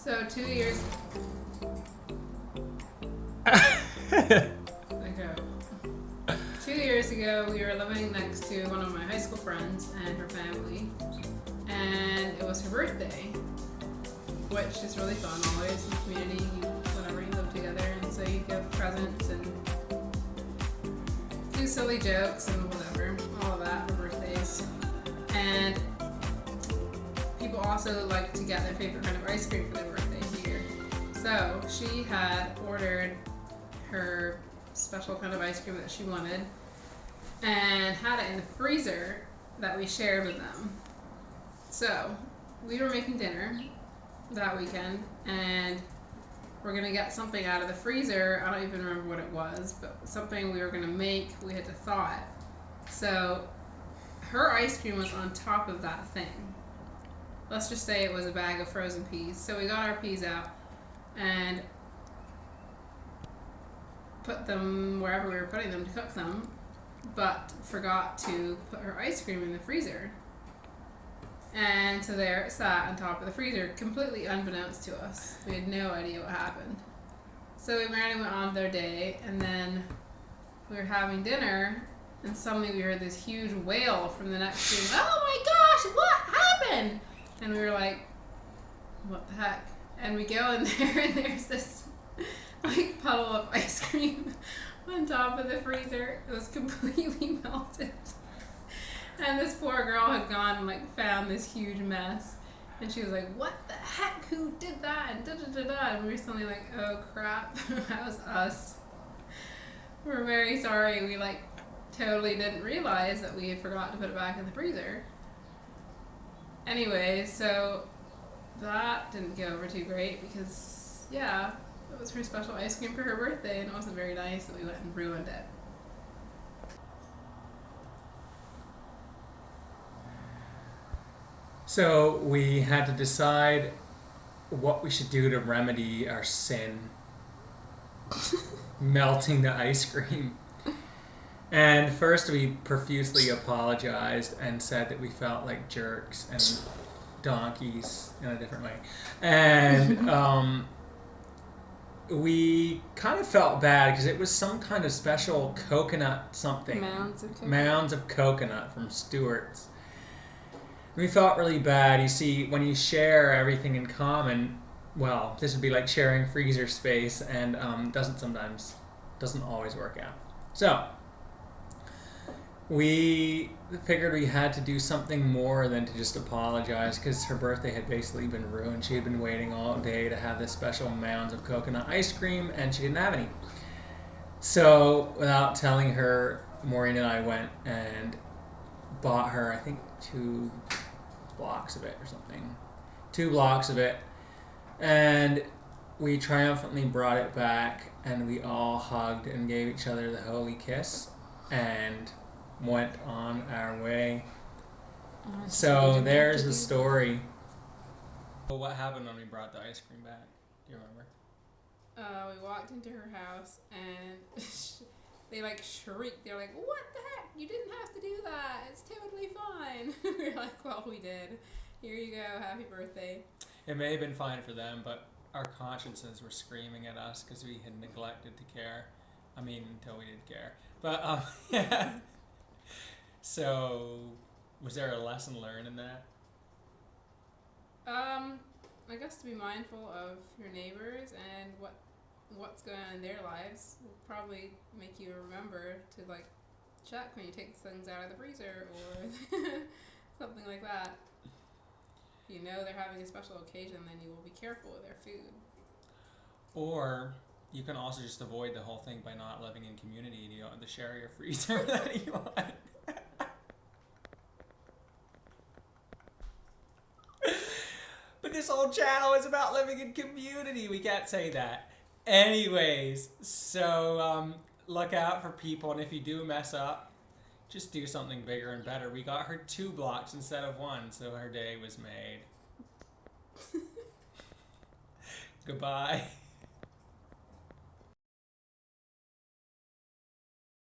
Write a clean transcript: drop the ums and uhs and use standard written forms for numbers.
So 2 years ago, 2 years ago, we were living next to one of my high school friends and her family, and it was her birthday, which is really fun always in the community. Whenever you live together, and so you give presents and do silly jokes and whatever, all of that for birthdays. And people also like to get their favorite kind of ice cream for their birthday here. So she had ordered her special kind of ice cream that she wanted and had it in the freezer that we shared with them. So we were making dinner that weekend, and we're gonna get something out of the freezer. I don't even remember what it was, but something we were gonna make. We had to thaw it. So her ice cream was on top of that thing. Let's just say it was a bag of frozen peas. So we got our peas out and put them wherever we were putting them to cook them, but forgot to put her ice cream in the freezer. And so there it sat on top of the freezer, completely unbeknownst to us. We had no idea what happened. So we went on their day, and then we were having dinner, and suddenly we heard this huge wail from the next room. Oh my gosh, what happened? And we were like, what the heck? And we go in there, and there's this like puddle of ice cream on top of the freezer. It was completely melted. And this poor girl had gone and like found this huge mess, and she was like, what the heck, who did that, and da-da-da-da, and we were suddenly like, oh crap, that was us. We're very sorry. We like totally didn't realize that we had forgot to put it back in the freezer. Anyway, so that didn't go over too great because, yeah, it was her special ice cream for her birthday, and it wasn't very nice that we went and ruined it. So we had to decide what we should do to remedy our sin, melting the ice cream. And first we profusely apologized and said that we felt like jerks and donkeys in a different way. And we kind of felt bad because it was some kind of special coconut something. Mounds of coconut from Stewart's. We felt really bad. You see, when you share everything in common, well, this would be like sharing freezer space, and doesn't always work out. So we figured we had to do something more than to just apologize, because her birthday had basically been ruined. She had been waiting all day to have this special mounds of coconut ice cream, and she didn't have any. So without telling her, Maureen and I went and bought her, I think, 2 blocks of it or something. 2 blocks of it. And we triumphantly brought it back, and we all hugged and gave each other the holy kiss and went on our way. So there's the story. Well, what happened when we brought the ice cream back? Do you remember? We walked into her house, and they like shrieked. They're like, what the heck? You didn't have to do that. It's totally fine. We were like, well, we did. Here you go. Happy birthday. It may have been fine for them, but our consciences were screaming at us because we had neglected to care. I mean, until we did care. But, yeah. So, was there a lesson learned in that? I guess to be mindful of your neighbors and what's going on in their lives will probably make you remember to like check when you take things out of the freezer or something like that. If you know they're having a special occasion, then you will be careful with their food. Or you can also just avoid the whole thing by not living in community, and you don't have to share your freezer with anyone. But this whole channel is about living in community. We can't say that. Anyways, so look out for people, and if you do mess up, just do something bigger and better. We got her 2 blocks instead of 1, so her day was made. Goodbye.